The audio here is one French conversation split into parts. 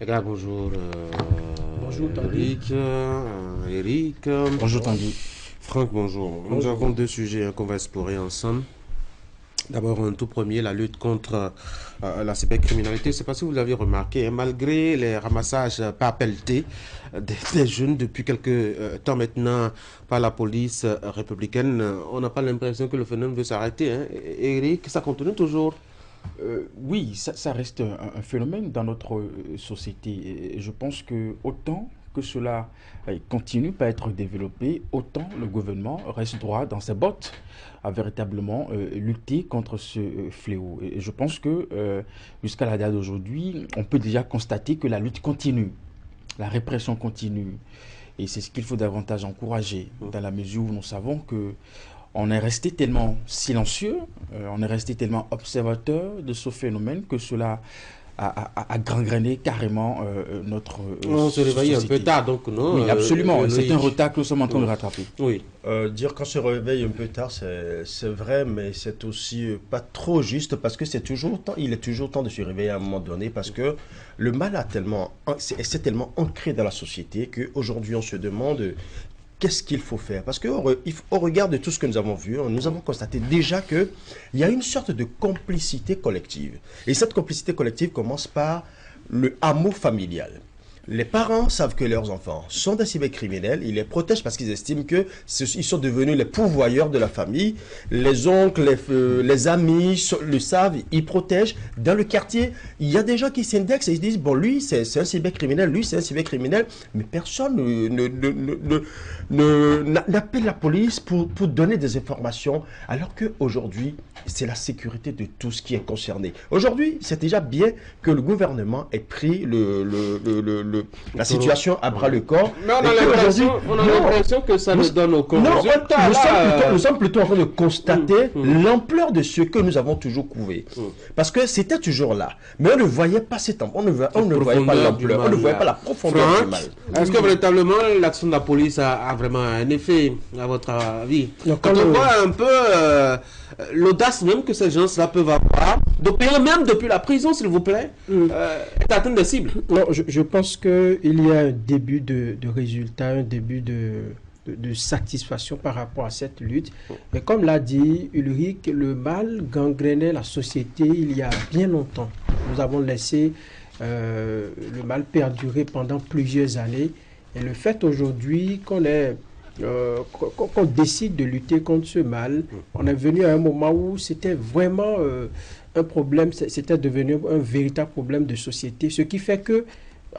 Les gars, bonjour. Bonjour Tanguy. Eric. Bonjour Tanguy. Franck, bonjour. Nous avons deux sujets qu'on va explorer ensemble. D'abord, un tout premier, la lutte contre la cybercriminalité. Je ne sais pas si vous l'avez remarqué, hein, malgré les ramassages par pelleté des jeunes depuis quelques temps maintenant par la police républicaine, on n'a pas l'impression que le phénomène veut s'arrêter. Hein. Eric, ça continue toujours. Oui, ça reste un phénomène dans notre société. Et je pense que autant que cela continue à être développé, autant le gouvernement reste droit dans ses bottes à véritablement lutter contre ce fléau. Et je pense que jusqu'à la date d'aujourd'hui, on peut déjà constater que la lutte continue, la répression continue. Et c'est ce qu'il faut davantage encourager, dans la mesure où nous savons que on est resté tellement silencieux, on est resté tellement observateur de ce phénomène que cela a gangréné carrément notre on se réveille un peu tard, donc non. Oui, absolument. C'est un retard que nous sommes en train de rattraper. Oui. Dire qu'on se réveille un peu tard, c'est vrai, mais c'est aussi pas trop juste parce que il est toujours temps de se réveiller à un moment donné parce que le mal c'est tellement ancré dans la société qu'aujourd'hui on se demande qu'est-ce qu'il faut faire? Parce qu'au regard de tout ce que nous avons vu, nous avons constaté déjà qu'il y a une sorte de complicité collective. Et cette complicité collective commence par le hameau familial. Les parents savent que leurs enfants sont des cybercriminels, ils les protègent parce qu'ils estiment qu'ils sont devenus les pourvoyeurs de la famille. Les oncles, les amis le savent, ils protègent. Dans le quartier, il y a des gens qui s'indexent et ils disent, bon, lui, c'est un cybercriminel, lui, c'est un cybercriminel, mais personne n'appelle la police pour donner des informations, alors qu'aujourd'hui, c'est la sécurité de tous qui est concernée. Aujourd'hui, c'est déjà bien que le gouvernement ait pris la situation à bras le corps. Mais on a l'impression que ça nous donne aucun résultat. Nous sommes plutôt en train de constater l'ampleur de ce que nous avons toujours couvé. Parce que c'était toujours là. Mais on ne voyait pas cet on ne voyait pas l'ampleur, on ne voyait pas la profondeur du mal. Est-ce que véritablement l'action de la police a vraiment un effet, à votre avis? Quand on voit un peu l'audace même que ces gens-là peuvent avoir, d'opérer même depuis la prison, s'il vous plaît, d'atteindre des cibles. Non, je pense qu'il y a un début de résultat, un début de satisfaction par rapport à cette lutte. Mais comme l'a dit Ulrich, le mal gangrénait la société il y a bien longtemps. Nous avons laissé le mal perdurer pendant plusieurs années. Et le fait aujourd'hui qu'on décide de lutter contre ce mal, on est venu à un moment où c'était vraiment un problème, c'était devenu un véritable problème de société, ce qui fait que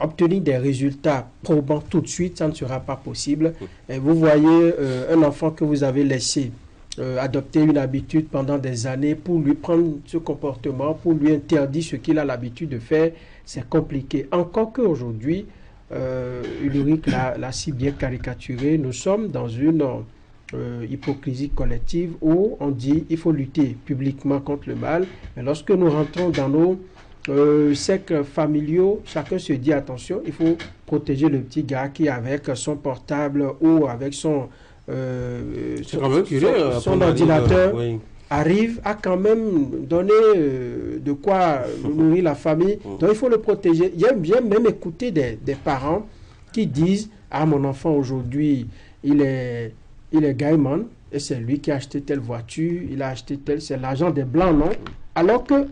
obtenir des résultats probants tout de suite, ça ne sera pas possible. Et vous voyez un enfant que vous avez laissé adopter une habitude pendant des années pour lui prendre ce comportement, pour lui interdire ce qu'il a l'habitude de faire, c'est compliqué. Encore qu'aujourd'hui, Ulrich l'a si bien caricaturé, nous sommes dans une hypocrisie collective où on dit il faut lutter publiquement contre le mal, mais lorsque nous rentrons dans nos cercles familiaux, chacun se dit attention, il faut protéger le petit gars qui avec son portable ou avec son ordinateur arrive à quand même donner de quoi nourrir la famille. Donc il faut le protéger. J'aime même écouter des parents qui disent « Ah, mon enfant aujourd'hui, il est gaiement et c'est lui qui a acheté telle voiture, il a acheté telle, c'est l'argent des Blancs, non ?» Alors qu'à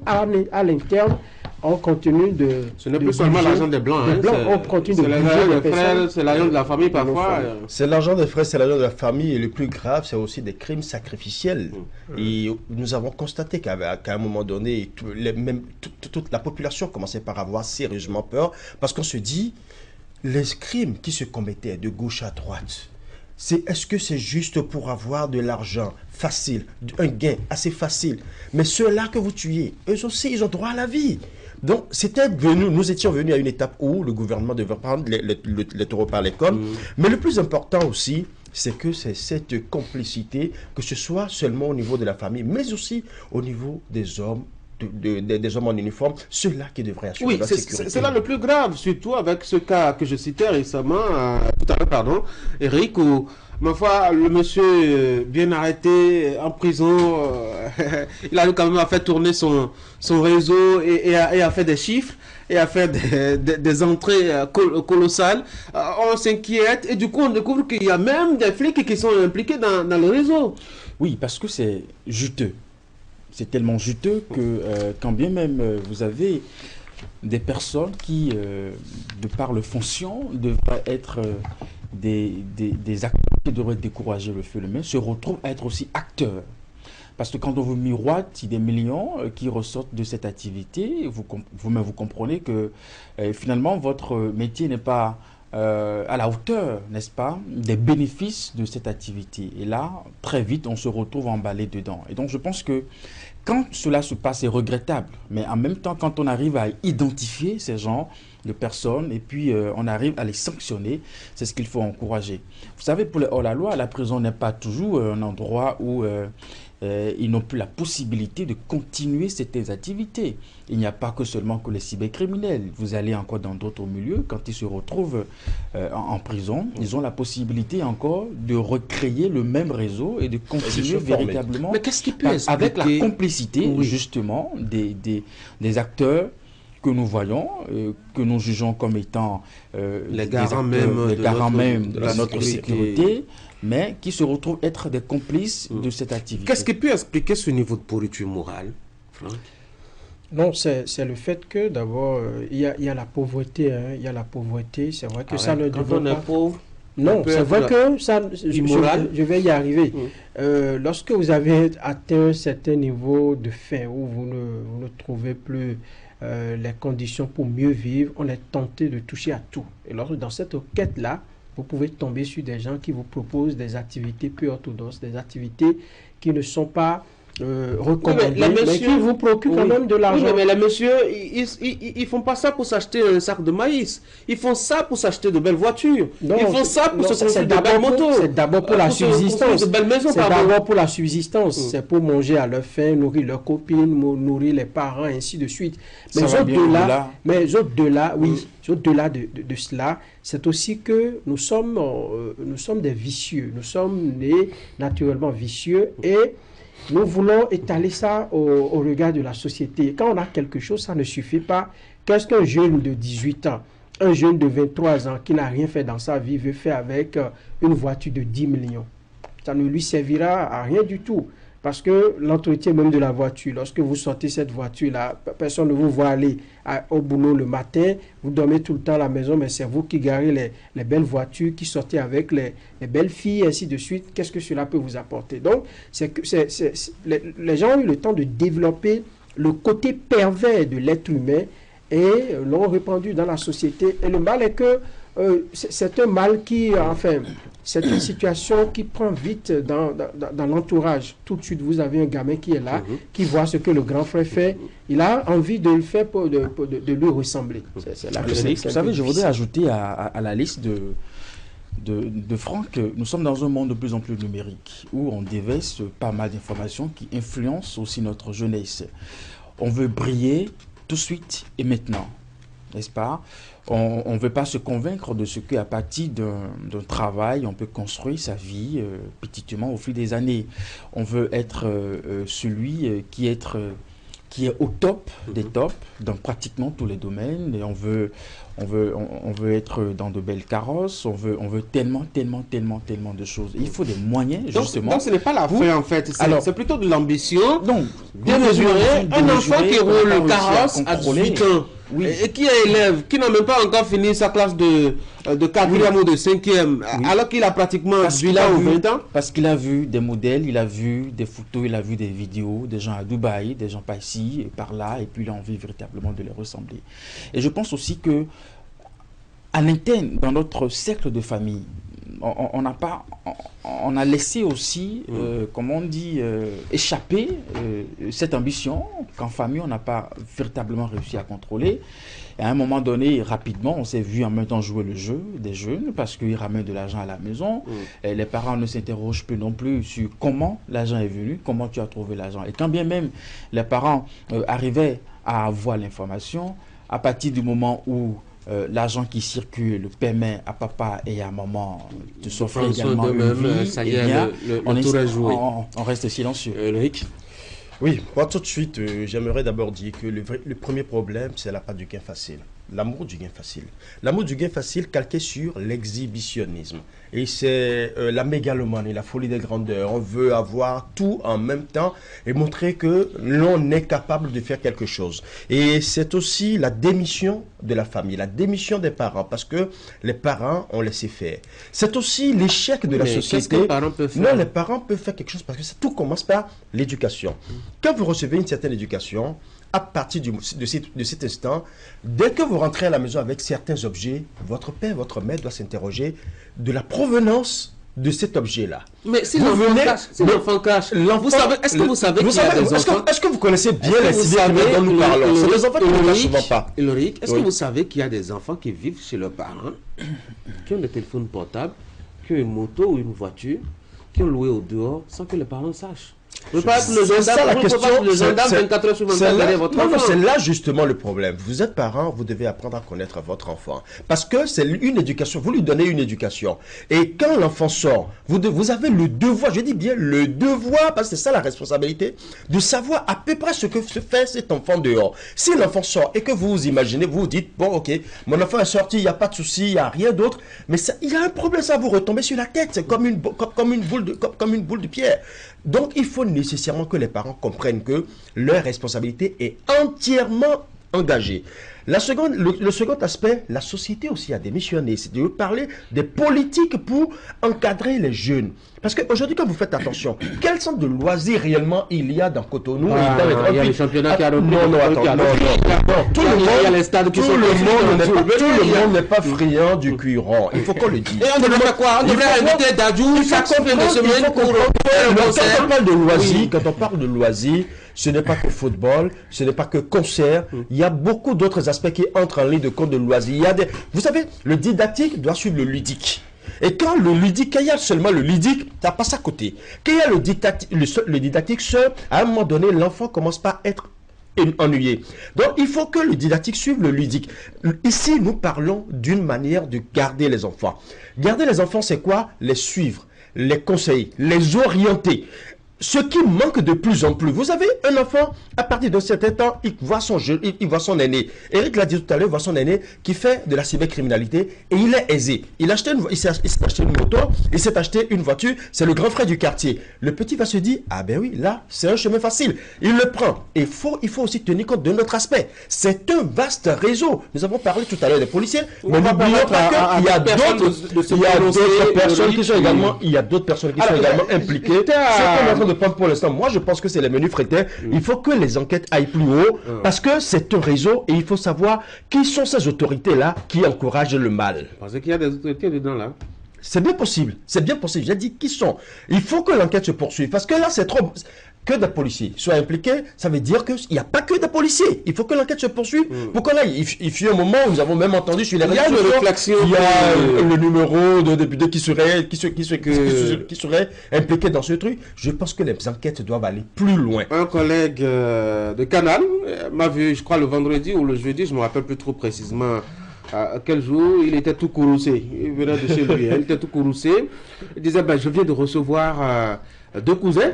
l'interne, on continue de... Ce n'est plus seulement l'argent des Blancs. On continue de l'argent des frères, c'est l'argent de la famille parfois. C'est l'argent des frères, c'est l'argent de la famille. Et le plus grave, c'est aussi des crimes sacrificiels. Et nous avons constaté qu'à un moment donné, toute la population commençait par avoir sérieusement peur. Parce qu'on se dit, les crimes qui se commettaient de gauche à droite, est-ce que c'est juste pour avoir de l'argent facile, un gain assez facile? Mais ceux-là que vous tuez, eux aussi, ils ont droit à la vie. Donc, nous étions venus à une étape où le gouvernement devait prendre les taureaux par les cornes. Mais le plus important aussi, c'est que c'est cette complicité, que ce soit seulement au niveau de la famille, mais aussi au niveau des hommes, des hommes en uniforme, ceux-là qui devraient assurer la sécurité. C'est là le plus grave, surtout avec ce cas que je citais récemment, tout à l'heure, pardon, Eric, où Ma foi, le monsieur bien arrêté en prison, il a quand même fait tourner son réseau et a fait des chiffres et a fait des entrées colossales. On s'inquiète et du coup on découvre qu'il y a même des flics qui sont impliqués dans le réseau. Oui, parce que c'est juteux. C'est tellement juteux que quand bien même vous avez des personnes qui, de par leur fonction, devraient être des acteurs qui devraient décourager le phénomène, se retrouvent à être aussi acteurs. Parce que quand on vous miroite des millions qui ressortent de cette activité, vous-même vous comprenez que finalement votre métier n'est pas à la hauteur, n'est-ce pas, des bénéfices de cette activité. Et là, très vite, on se retrouve emballé dedans. Et donc, je pense que quand cela se passe, c'est regrettable. Mais en même temps, quand on arrive à identifier ces gens de personnes et puis on arrive à les sanctionner, c'est ce qu'il faut encourager. Vous savez, pour les hors-la-loi, la prison n'est pas toujours un endroit où ils n'ont plus la possibilité de continuer certaines activités. Il n'y a pas que seulement que les cybercriminels. Vous allez encore dans d'autres milieux, quand ils se retrouvent en prison, ils ont la possibilité encore de recréer le même réseau et de continuer véritablement. Mais qu'est-ce qui peut expliquer... Avec la complicité, justement, des acteurs que nous voyons, que nous jugeons comme étant les garants même de notre sécurité, mais qui se retrouvent être des complices de cette activité. Qu'est-ce qui peut expliquer ce niveau de pourriture morale, Franck? Non, c'est le fait que d'abord, il y a la pauvreté. Hein, il y a la pauvreté, c'est vrai que ça ne quand on est pauvre, non, c'est vrai que ça, je vais y arriver. Lorsque vous avez atteint un certain niveau de faim où vous ne trouvez plus les conditions pour mieux vivre, on est tenté de toucher à tout. Et lorsque dans cette quête-là, vous pouvez tomber sur des gens qui vous proposent des activités peu orthodoxes, des activités qui ne sont pas recommandées, mais qui vous procurent quand même de l'argent. Oui, mais les messieurs, ils font pas ça pour s'acheter un sac de maïs. Ils font ça pour s'acheter de belles voitures. Non, ils font ça pour se construire de belles motos. C'est d'abord pour la subsistance. C'est d'abord pour la subsistance. C'est pour manger à leur faim, nourrir leurs copines, nourrir les parents, ainsi de suite. Mais au-delà, oui, au-delà de cela, c'est aussi que nous sommes des vicieux. Nous sommes nés naturellement vicieux et nous voulons étaler ça au regard de la société. Quand on a quelque chose, ça ne suffit pas. Qu'est-ce qu'un jeune de 18 ans, un jeune de 23 ans qui n'a rien fait dans sa vie veut faire avec une voiture de 10 millions? Ça ne lui servira à rien du tout. Parce que l'entretien même de la voiture, lorsque vous sortez cette voiture-là, personne ne vous voit aller au boulot le matin, vous dormez tout le temps à la maison, mais c'est vous qui garez les belles voitures, qui sortez avec les belles filles, ainsi de suite. Qu'est-ce que cela peut vous apporter? Donc, les gens ont eu le temps de développer le côté pervers de l'être humain et l'ont répandu dans la société. Et le mal est que c'est un mal qui, enfin, c'est une situation qui prend vite dans l'entourage. Tout de suite, vous avez un gamin qui est là, qui voit ce que le grand frère fait. Il a envie de le faire de lui ressembler. Vous savez, je voudrais ajouter à la liste de Franck que nous sommes dans un monde de plus en plus numérique, où on déverse pas mal d'informations qui influencent aussi notre jeunesse. On veut briller tout de suite et maintenant, n'est-ce pas? On ne veut pas se convaincre de ce qu'à partir d'un travail, on peut construire sa vie petitement au fil des années. On veut être celui qui est au top des tops dans pratiquement tous les domaines. Et on veut être dans de belles carrosses. On veut tellement de choses. Et il faut des moyens, justement. Donc ce n'est pas la fin, en fait. C'est plutôt de l'ambition. Donc, bien mesuré. Un enfant qui roule le carrosse à 18 ans. Oui. Et qui est élève, qui n'a même pas encore fini sa classe de 4e ou de 5e, alors qu'il a pratiquement 18 ans ou 20 ans. Parce qu'il a vu des modèles, il a vu des photos, il a vu des vidéos, des gens à Dubaï, des gens par ici et par là, et puis il a envie véritablement de les ressembler. Et je pense aussi que à l'interne, dans notre cercle de famille, on a laissé aussi, comme on dit, échapper cette ambition qu'en famille, on n'a pas véritablement réussi à contrôler. Et à un moment donné, rapidement, on s'est vu en même temps jouer le jeu des jeunes parce qu'ils ramènent de l'argent à la maison. Et les parents ne s'interrogent plus non plus sur comment l'argent est venu, comment tu as trouvé l'argent. Et quand bien même les parents arrivaient à avoir l'information, à partir du moment où l'argent qui circule permet à papa et à maman de s'offrir Prendre soin également une d'eux-mêmes, vie, ça y eh est, bien, le tour est joué. on reste silencieux. Loïc? Oui, moi tout de suite, j'aimerais d'abord dire que le premier problème, c'est la part du gain facile. L'amour du gain facile. L'amour du gain facile calqué sur l'exhibitionnisme. Et c'est la mégalomanie, la folie des grandeurs. On veut avoir tout en même temps et montrer que l'on est capable de faire quelque chose. Et c'est aussi la démission de la famille, la démission des parents, parce que les parents ont laissé faire. C'est aussi l'échec de la société. Qu'est-ce que les parents peuvent faire? Non, les parents peuvent faire quelque chose parce que tout commence par l'éducation. Quand vous recevez une certaine éducation, à partir de cet instant, dès que vous rentrez à la maison avec certains objets, votre père, votre mère doit s'interroger de la provenance de cet objet-là. Mais si Vous l'enfant venez- cache, est-ce que vous savez qu'il y a des enfants... Est-ce que vous connaissez bien les Est-ce que vous civils savez, dont nous parlons? C'est les enfants qui ne le cachent Ulrich, souvent pas. Ulrich, est-ce que Oui. vous savez qu'il y a des enfants qui vivent chez leurs parents, qui ont des téléphones portables, qui ont une moto ou une voiture, qui ont loué au dehors sans que les parents sachent? Vous ne pouvez pas être le C'est ça la gendarme, vous ne pouvez pas être le gendarme 24 heures sur 24 derrière votre non, enfant. c'est là justement le problème. Vous êtes parent, vous devez apprendre à connaître votre enfant. Parce que c'est une éducation, vous lui donnez une éducation. Et quand l'enfant sort, vous avez le devoir, je dis bien le devoir, parce que c'est ça la responsabilité, de savoir à peu près ce que fait cet enfant dehors. Si l'enfant sort et que vous vous imaginez, vous vous dites, bon ok, mon enfant est sorti, il n'y a pas de souci, il n'y a rien d'autre, mais ça, il y a un problème, ça va vous retomber sur la tête, c'est comme une boule de pierre. Donc, il faut nécessairement que les parents comprennent que leur responsabilité est entièrement engagée. Le second aspect, la société aussi a démissionné. C'est de parler des politiques pour encadrer les jeunes. Parce qu'aujourd'hui, quand vous faites attention, quel centre de loisirs réellement il y a dans Cotonou et dans les Il y a les championnats qui a repris. Non, attends, non. Tout Il y a les stades qui sont le monde n'est pas friand du cuir rond. Il faut qu'on le dise. Et on devrait faire quoi? On devrait inviter Dadju chaque fin de semaine pour faire le concert. Quand on parle de loisirs, quand on parle de loisirs, ce n'est pas que football, ce n'est pas que concert. Il y a beaucoup d'autres aspects qui entrent en ligne de compte de loisirs. Il y a vous savez, le didactique doit suivre le ludique. Et quand il y a seulement le ludique, ça passe à côté. Quand il y a le didactique seul, à un moment donné, l'enfant commence par être ennuyé. Donc, il faut que le didactique suive le ludique. Ici, nous parlons d'une manière de garder les enfants. Garder les enfants, c'est quoi? Les suivre, les conseiller, les orienter. Ce qui manque de plus en plus. Vous avez un enfant, à partir d'un certain temps, il voit son aîné. Eric l'a dit tout à l'heure, il voit son aîné qui fait de la cybercriminalité et il est aisé. Il s'est acheté une moto, il s'est acheté une voiture, c'est le grand frère du quartier. Le petit va se dire, ah ben oui, là, c'est un chemin facile. Il le prend. Et il faut aussi tenir compte de notre aspect. C'est un vaste réseau. Nous avons parlé tout à l'heure des policiers, mais n'oublions pas qu'il y a d'autres personnes qui sont également, impliquées. C'est qu'on est en train de prendre pour l'instant. Moi, je pense que c'est les menus frétés. Il faut que les enquêtes aillent plus haut parce que c'est un réseau et il faut savoir qui sont ces autorités-là qui encouragent le mal. Parce qu'il y a des autorités dedans là. C'est bien possible. C'est bien possible. J'ai dit qui sont. Il faut que l'enquête se poursuive parce que là, c'est trop. Que des policiers soient impliqués, ça veut dire qu'il n'y a pas que des policiers. Il faut que l'enquête se poursuive. Pourquoi là, il fut un moment où nous avons même entendu sur les réseaux sociaux, il y a le numéro de député qui serait impliqué dans ce truc. Je pense que les enquêtes doivent aller plus loin. Un collègue de Canal m'a vu, je crois, le vendredi ou le jeudi, je ne me rappelle plus trop précisément quel jour, il était tout courroucé. Il venait de chez lui, il était tout courroucé. Il disait, ben, je viens de recevoir 2 cousins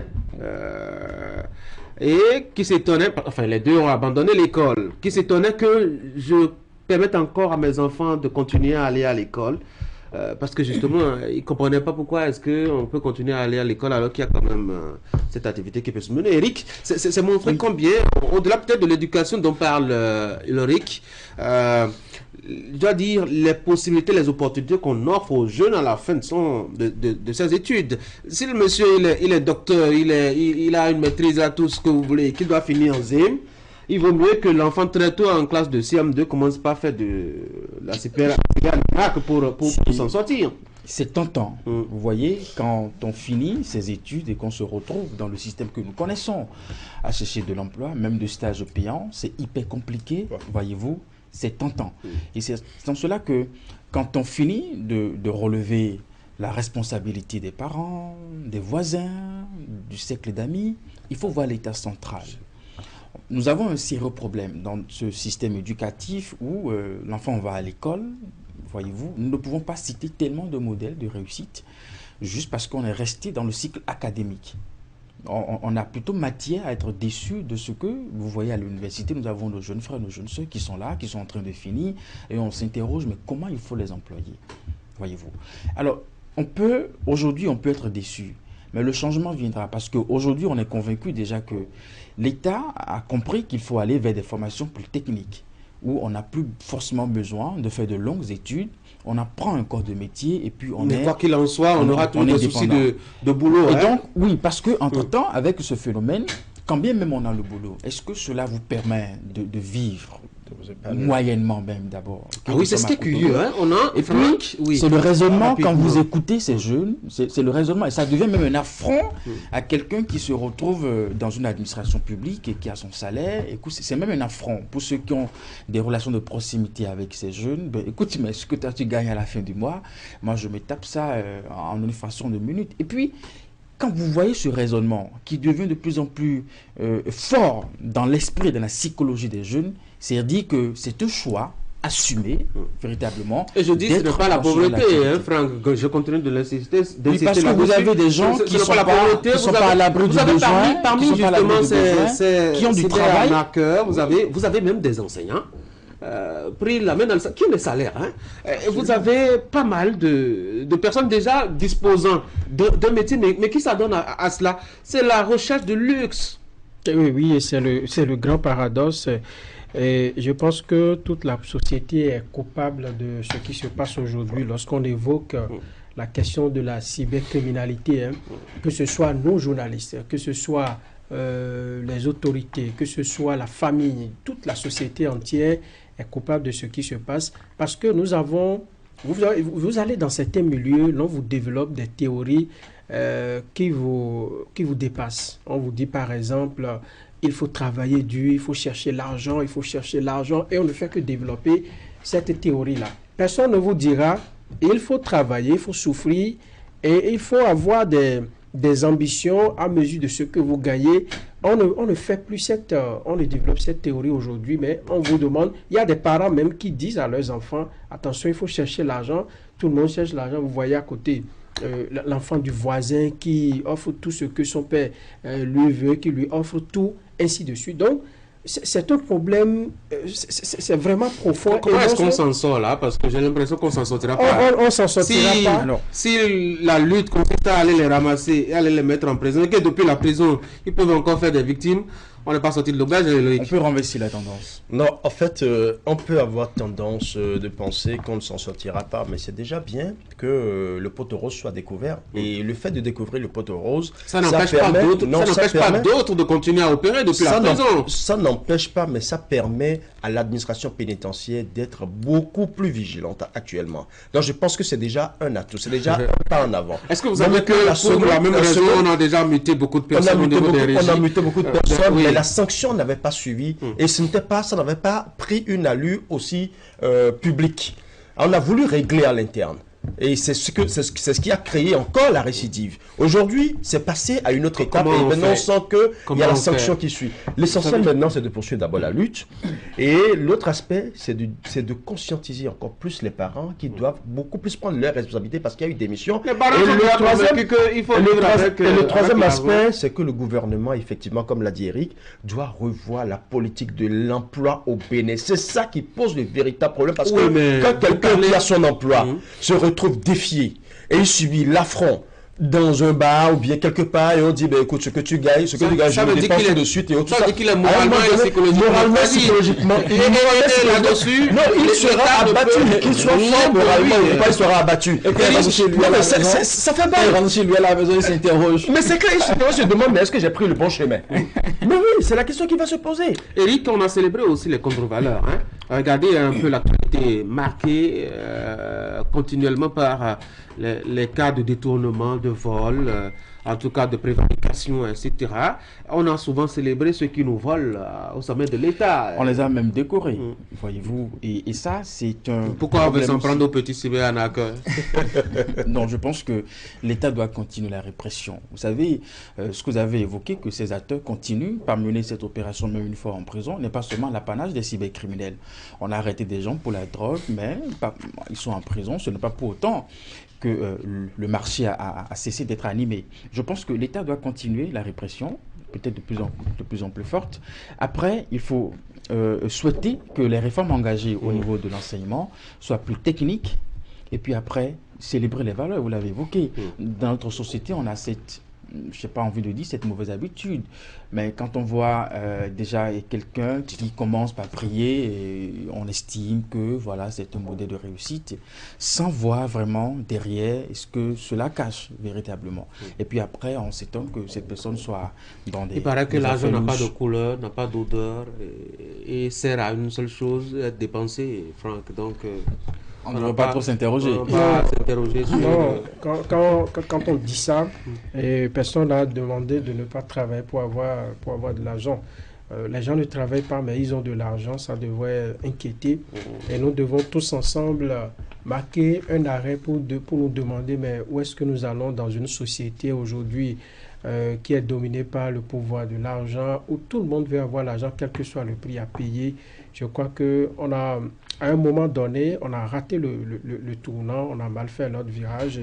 et qui s'étonnaient, enfin les 2 ont abandonné l'école, qui s'étonnaient que je permette encore à mes enfants de continuer à aller à l'école. Parce que justement, ils ne comprenaient pas pourquoi est-ce qu'on peut continuer à aller à l'école alors qu'il y a quand même cette activité qui peut se mener. Eric, c'est montrer combien, au-delà peut-être de l'éducation dont parle Ulrich, je dois dire les possibilités, les opportunités qu'on offre aux jeunes à la fin de ses études. Si le monsieur il est docteur, il a une maîtrise à tout ce que vous voulez, qu'il doit finir en ZEM, il vaut mieux que l'enfant très tôt en classe de CM2 commence pas à faire de la super pour s'en sortir. C'est tentant. Vous voyez, quand on finit ses études et qu'on se retrouve dans le système que nous connaissons, à chercher de l'emploi, même de stage payant, c'est hyper compliqué, voyez-vous, c'est tentant. Et c'est dans cela que quand on finit de relever la responsabilité des parents, des voisins, du cercle d'amis, il faut voir l'État central. nous avons un sérieux problème dans ce système éducatif où l'enfant va à l'école, voyez-vous. Nous ne pouvons pas citer tellement de modèles de réussite juste parce qu'on est resté dans le cycle académique. On a plutôt matière à être déçu de ce que vous voyez à l'université. Nous avons nos jeunes frères, nos jeunes soeurs qui sont là, qui sont en train de finir, et on s'interroge, mais comment il faut les employer, voyez-vous. Alors, aujourd'hui, on peut être déçu, mais le changement viendra parce qu'aujourd'hui, on est convaincu déjà que l'État a compris qu'il faut aller vers des formations plus techniques, où on n'a plus forcément besoin de faire de longues études. On apprend un corps de métier et puis Mais quoi qu'il en soit, on aura toujours des soucis de boulot. Et donc, oui, parce qu'entre-temps, avec ce phénomène, quand bien même on a le boulot, est-ce que cela vous permet de vivre moyennement même d'abord? Ah oui, c'est ce qui est curieux. Hein? Et puis, c'est le raisonnement, quand vous écoutez ces jeunes, c'est le raisonnement, et ça devient même un affront à quelqu'un qui se retrouve dans une administration publique et qui a son salaire. Écoute, c'est même un affront pour ceux qui ont des relations de proximité avec ces jeunes. Ben, écoute, mais ce que tu gagnes à la fin du mois, moi je me tape ça en une fraction de minute. Et puis, quand vous voyez ce raisonnement qui devient de plus en plus fort dans l'esprit, dans la psychologie des jeunes, c'est-à-dire que c'est un choix assumé, véritablement. Et je dis, ce n'est pas la pauvreté, hein, Franck, je continue de l'insister. Oui, parce que vous avez des gens qui ne sont pas à l'abri du besoin, parmi justement qui ont du travail. Vous avez même des enseignants. Pris la main dans le salaire, qui ont les salaires, hein? Vous avez pas mal de personnes déjà disposant d'un métier, mais qui s'adonnent à cela. C'est la recherche de luxe. Oui, c'est le grand paradoxe. Et je pense que toute la société est coupable de ce qui se passe aujourd'hui lorsqu'on évoque la question de la cybercriminalité, hein, que ce soit nos journalistes, que ce soit les autorités, que ce soit la famille, toute la société entière est coupable de ce qui se passe parce que nous avons, vous allez dans certains milieux, l'on vous développe des théories qui vous dépassent. On vous dit par exemple, il faut travailler dur, il faut chercher l'argent, et on ne fait que développer cette théorie-là. Personne ne vous dira, il faut travailler, il faut souffrir, et il faut avoir des ambitions à mesure de ce que vous gagnez. On ne fait plus on ne développe cette théorie aujourd'hui, mais on vous demande, il y a des parents même qui disent à leurs enfants, attention, il faut chercher l'argent, tout le monde cherche l'argent, vous voyez à côté l'enfant du voisin qui offre tout ce que son père lui veut, qui lui offre tout, ainsi de suite. Donc, c'est un problème, c'est vraiment profond. Comment est-ce qu'on s'en sort là? Parce que j'ai l'impression qu'on s'en sortira pas. On s'en sortira pas. Alors, si la lutte consiste à aller les ramasser et aller les mettre en prison, et que depuis la prison, ils peuvent encore faire des victimes, on n'est pas sorti de l'auberge. On peut renverser la tendance. Non, en fait, on peut avoir tendance de penser qu'on ne s'en sortira pas, mais c'est déjà bien que le poteau rose soit découvert. Et le fait de découvrir le poteau rose, ça n'empêche pas d'autres de continuer à opérer depuis la prison. Ça n'empêche pas, mais ça permet à l'administration pénitentiaire d'être beaucoup plus vigilante actuellement. Donc je pense que c'est déjà un atout, c'est déjà un pas en avant. Est-ce que vous savez que pour la même raison, on a déjà muté beaucoup de personnes au niveau des régies? On a muté beaucoup de personnes, mais la sanction n'avait pas suivi et ça n'avait pas pris une allure aussi publique. On a voulu régler à l'interne. Et c'est ce qui a créé encore la récidive. Aujourd'hui, c'est passé à une autre étape et maintenant on sent qu'il y a la sanction qui suit. L'essentiel maintenant, c'est de poursuivre d'abord la lutte. Et l'autre aspect, c'est de conscientiser encore plus les parents qui doivent beaucoup plus prendre leurs responsabilités parce qu'il y a eu des missions. Et le troisième aspect, c'est que le gouvernement, effectivement, comme l'a dit Eric, doit revoir la politique de l'emploi au Bénin. C'est ça qui pose le véritable problème parce que quand quelqu'un qui a son emploi se retrouve défié et il subit l'affront dans un bar ou bien quelque part et on dit ben écoute ce que tu gagnes je me dépense tout de suite et autre ça veut dire qu'il est moralement et psychologiquement là-dessus. Non, il sera abattu, qu'il soit fort moralement ou pas, il sera abattu. Ça fait pas. Il rentre chez lui à la maison, il s'interroge. Mais c'est clair, il se demande mais est-ce que j'ai pris le bon chemin? Mais oui, c'est la question qui va se poser. Eric, on a célébré aussi les contre-valeurs. Regardez un peu l'actualité marquée continuellement par les cas de détournement, de vol, en tout cas de prévarication, etc. On a souvent célébré ceux qui nous volent au sommet de l'État. On les a même décorés, voyez-vous. Et ça, c'est un... Pourquoi on veut s'en prendre aux petits cyberarnaqueurs? Non, je pense que l'État doit continuer la répression. Vous savez, ce que vous avez évoqué, que ces acteurs continuent par mener cette opération même une fois en prison, n'est pas seulement l'apanage des cybercriminels. On a arrêté des gens pour la drogue, mais ils sont en prison. Ce n'est pas pour autant que le marché a cessé d'être animé. Je pense que l'État doit continuer la répression, peut-être de plus en plus forte. Après, il faut souhaiter que les réformes engagées au niveau de l'enseignement soient plus techniques. Et puis après, célébrer les valeurs, vous l'avez évoqué. Dans notre société, on a cette, je n'ai pas envie de dire cette mauvaise habitude, mais quand on voit déjà quelqu'un qui commence par prier, et on estime que voilà, c'est un modèle de réussite, sans voir vraiment derrière ce que cela cache véritablement. Et puis après, on s'étonne que cette personne soit dans des... Il paraît que l'argent n'a pas de couleur, n'a pas d'odeur, et sert à une seule chose, être dépensé, Franck. Donc... on ne va pas trop s'interroger. Non, quand on dit ça, personne n'a demandé de ne pas travailler pour avoir de l'argent. Les gens ne travaillent pas, mais ils ont de l'argent, ça devrait inquiéter. Et nous devons tous ensemble marquer un arrêt pour nous demander mais où est-ce que nous allons dans une société aujourd'hui qui est dominée par le pouvoir de l'argent, où tout le monde veut avoir l'argent, quel que soit le prix à payer. Je crois qu'on a... À un moment donné, on a raté le tournant, on a mal fait notre virage.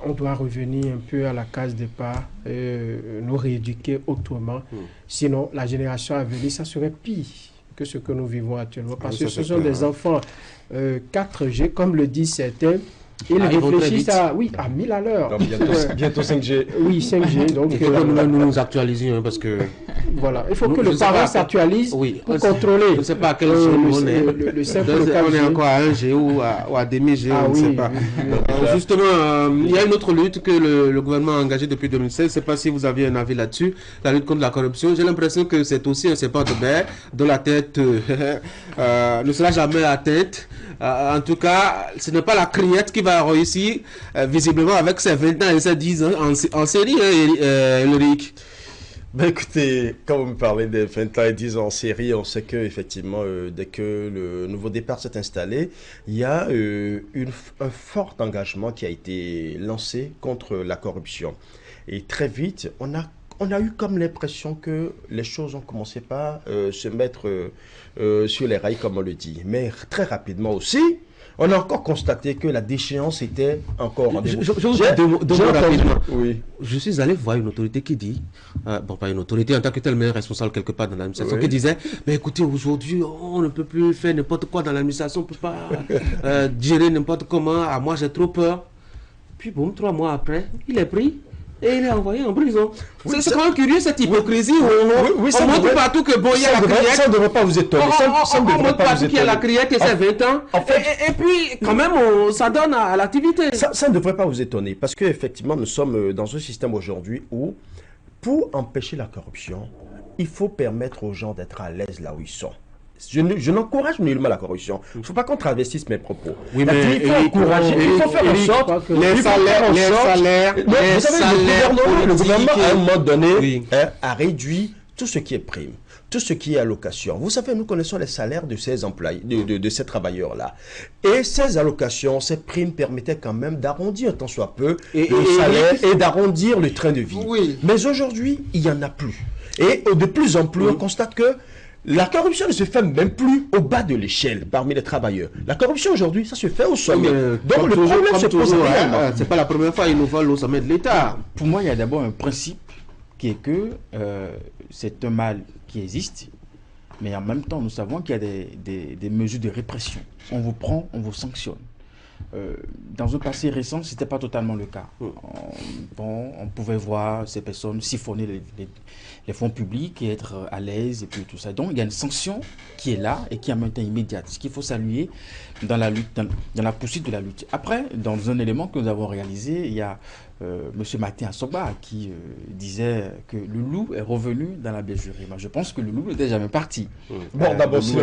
On doit revenir un peu à la case départ, nous rééduquer autrement. Sinon, la génération à venir, ça serait pire que ce que nous vivons actuellement. Parce que ce sont des enfants 4G, comme le disent certains. Ils réfléchissent à 1000 à l'heure. Bientôt 5G. Oui, 5G. Donc, il faut que nous actualisions parce que... Voilà, il faut que le parent s'actualise pour contrôler. Je ne sais pas à quel jour on est. On est encore à 1G ou à demi-G, on ne sait pas. Justement, il y a une autre lutte que le gouvernement a engagée depuis 2016. Je ne sais pas si vous avez un avis là-dessus. La lutte contre la corruption. J'ai l'impression que c'est aussi un serpent de mer dont la tête ne sera jamais atteinte. En tout cas, ce n'est pas la criette qui va réussir, visiblement, avec ses 20 ans et ses 10 ans en série, Ulrich. Ben écoutez, quand vous me parlez de 20 ans et 10 ans en série, on sait que effectivement, dès que le nouveau départ s'est installé, il y a un fort engagement qui a été lancé contre la corruption. Et très vite, on a eu comme l'impression que les choses ont commencé par se mettre sur les rails, comme on le dit. Mais très rapidement aussi, on a encore constaté que la déchéance était encore en déroute. Je suis allé voir une autorité qui dit, bon pas une autorité en tant que telle, mais responsable quelque part dans l'administration, qui disait, mais écoutez, aujourd'hui, on ne peut plus faire n'importe quoi dans l'administration, on ne peut pas gérer n'importe comment, moi j'ai trop peur. Puis boum, 3 mois après, il est pris. Et il est envoyé en prison. C'est quand même curieux cette hypocrisie. On montre partout que bon, il y a la criette. Ça ne devrait pas vous étonner. On montre partout qu'il y a la criette et c'est 20 ans. Et puis, quand même, ça donne à l'activité. Ça ne devrait pas vous étonner. Parce qu'effectivement, nous sommes dans un système aujourd'hui où, pour empêcher la corruption, il faut permettre aux gens d'être à l'aise là où ils sont. Je n'encourage nullement la corruption. Il ne faut pas qu'on travestisse mes propos. Oui, mais il faut encourager, il faut faire en sorte que les salaires, le gouvernement à un moment donné a réduit tout ce qui est prime, tout ce qui est allocation. Vous savez, nous connaissons les salaires de ces employés, de ces travailleurs-là. Et ces allocations, ces primes permettaient quand même d'arrondir tant soit peu le salaire et d'arrondir le train de vie. Oui. Mais aujourd'hui, il n'y en a plus. Et de plus en plus, on constate que la corruption ne se fait même plus au bas de l'échelle parmi les travailleurs. La corruption aujourd'hui, ça se fait au sommet. Donc le problème se pose réellement. C'est pas la première fois qu'ils nous volent au sommet de l'État. Pour moi, il y a d'abord un principe qui est que c'est un mal qui existe, mais en même temps, nous savons qu'il y a des mesures de répression. On vous prend, on vous sanctionne. Dans un passé récent, ce n'était pas totalement le cas. On pouvait voir ces personnes siphonner les fonds publics et être à l'aise et puis tout ça. Donc, il y a une sanction qui est là et qui est en même temps immédiate. Ce qu'il faut saluer dans la lutte, dans la poursuite de la lutte. Après, dans un élément que nous avons réalisé, il y a M. Martin Assoba qui disait que le loup est revenu dans la bergerie. Moi, je pense que le loup n'était jamais parti. Bon, d'abord, qui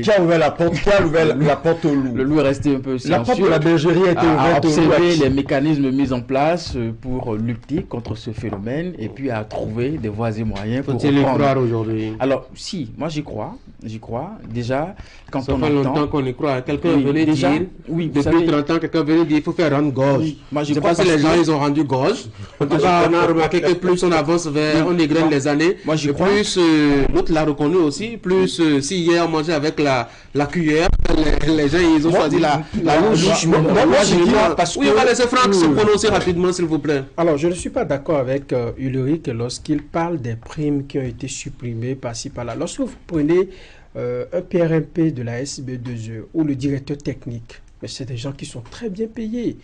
a ouvert la porte? Qui a ouvert la porte au loup? Le loup est resté un peu silencieux. La porte de la bergerie a été ouverte au loup. À observer les mécanismes mis en place pour lutter contre ce phénomène et puis à trouver des voies et moyens pour faut-il y croire aujourd'hui? Alors, si, moi j'y crois. J'y crois. Déjà, quand ça on fait entend... longtemps qu'on y croit. Quelqu'un venait déjà, dire, oui, depuis savez, 30 ans, quelqu'un venait dire, il faut faire rendre gorge. Oui, moi, je ne sais pas si les gens ils ont rendu gorge. En tout cas, on a remarqué que plus on avance vers, on égrène les années, moi, plus l'autre l'a reconnu aussi, plus si hier on mangeait avec la cuillère, les gens ils ont choisi la louche. Moi, j'y crois parce que... Oui, on va laisser Franck se prononcer rapidement, s'il vous plaît. Alors, je ne suis pas d'accord avec Ulrich lorsqu'il parle des primes qui ont été supprimées par-ci, par-là. Lorsque vous prenez un PRMP de la SB2E ou le directeur technique, mais c'est des gens qui sont très bien payés.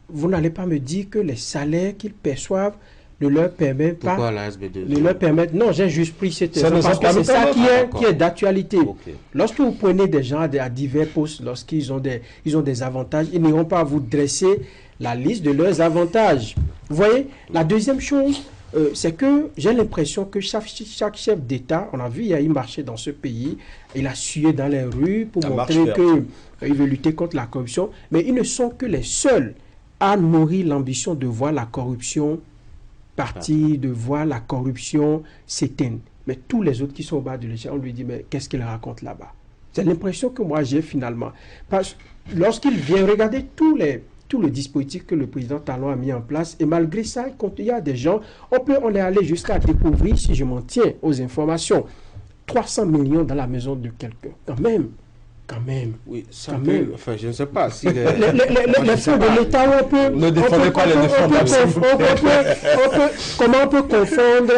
Vous n'allez pas me dire que les salaires qu'ils perçoivent ne leur permettent pas... Pourquoi la SB2E? Ne leur permettent... Non, j'ai juste pris cet exemple parce que c'est ça qui est d'actualité. Okay. Lorsque vous prenez des gens à divers postes, lorsqu'ils ont des avantages, ils n'iront pas vous dresser la liste de leurs avantages. Vous voyez? La deuxième chose, c'est que j'ai l'impression que chaque chef d'État, on a vu, il y a eu marché dans ce pays, il a sué dans les rues pour montrer qu'il veut lutter contre la corruption, mais ils ne sont que les seuls à nourrir l'ambition de voir la corruption partir, de voir la corruption s'éteindre. Mais tous les autres qui sont au bas de l'échelle, on lui dit, mais qu'est-ce qu'il raconte là-bas? C'est l'impression que moi j'ai finalement. Parce que lorsqu'il vient regarder tout le dispositif que le président Talon a mis en place, et malgré ça, il y a des gens, on est allé jusqu'à découvrir, si je m'en tiens aux informations, 300 millions dans la maison de quelqu'un. Quand même. Oui, ça peut, enfin, je ne sais pas si les fonds de l'État, on peut... Ne défendez pas les défendants. Comment on peut confondre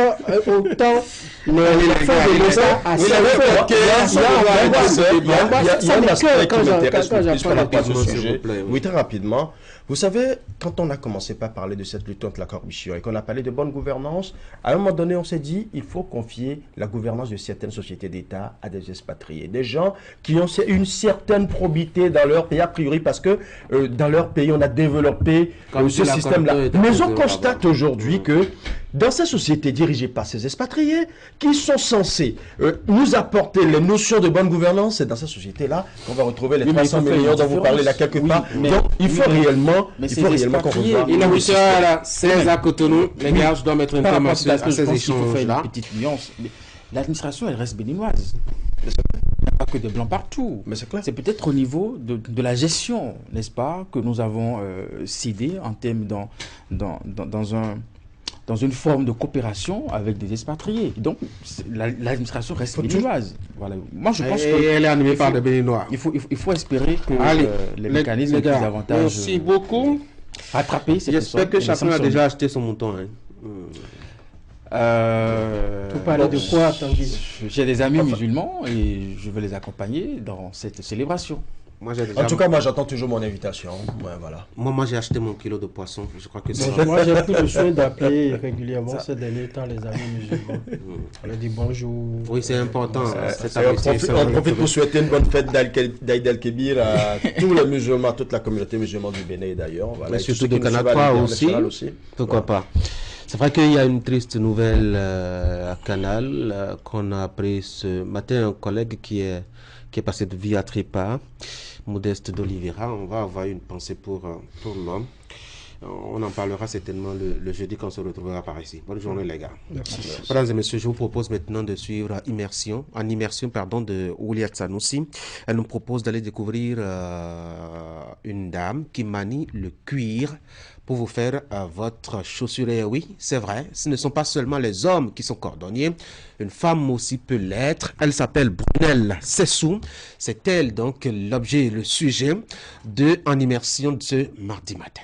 autant les fonds de l'État à ces Il y a un aspect qui m'intéresse le plus par rapport à ce sujet. Oui, très rapidement. Vous savez, quand on a commencé par parler de cette lutte contre la corruption et qu'on a parlé de bonne gouvernance, à un moment donné, on s'est dit il faut confier la gouvernance de certaines sociétés d'État à des expatriés. Des gens qui ont une certaine probité dans leur pays, a priori, parce que dans leur pays, on a développé ce système-là. Mais on constate aujourd'hui que dans ces sociétés dirigées par ces expatriés, qui sont censés nous apporter les notions de bonne gouvernance, c'est dans ces sociétés-là qu'on va retrouver les 300 millions dont vous parlez là quelque part. Donc, il faut réellement qu'on revoie. Il a 16 à Cotonou. Les gars, je dois mettre un terme à ces échanges-là. Une petite nuance. L'administration, elle reste béninoise. Il n'y a pas que des blancs partout. Mais c'est clair. C'est peut-être au niveau de la gestion, n'est-ce pas, que nous avons cédé en termes dans une forme de coopération avec des expatriés. Donc, l'administration reste béninoise. Voilà. Moi, je pense que... elle est animée par des Béninois. Il faut espérer que les mécanismes et les avantages... Merci beaucoup. Rattraper cette histoire. J'espère que chacun a déjà acheté son mouton. Vous parlez de quoi, Tanguy? J'ai des amis musulmans et je veux les accompagner dans cette célébration. En tout cas, moi, j'attends toujours mon invitation. Ouais, voilà. Moi, j'ai acheté mon kilo de poisson. Je crois que c'est... Moi, j'ai pris le soin d'appeler régulièrement ces derniers temps les amis musulmans. On leur dit bonjour. Oui, c'est important. On profite pour souhaiter une bonne fête d'Aïd el-Kébir à tous les musulmans, toute la communauté musulmane du Bénin d'ailleurs. Voilà. Mais surtout de Canada aussi. Pourquoi pas. C'est vrai qu'il y a une triste nouvelle à Canal qu'on a appris ce matin. Un collègue qui est passé de vie à trépas, Modeste d'Oliveira. On va avoir une pensée pour l'homme. On en parlera certainement le jeudi quand on se retrouvera par ici. Bonne journée les gars. Mesdames et messieurs, je vous propose maintenant de suivre Immersion de Ouliat Sanoussi. Elle nous propose d'aller découvrir une dame qui manie le cuir pour vous faire votre chaussure. Et oui, c'est vrai, ce ne sont pas seulement les hommes qui sont cordonniers, une femme aussi peut l'être. Elle s'appelle Brunelle Sessou. C'est elle donc l'objet et le sujet de En Immersion de ce mardi matin.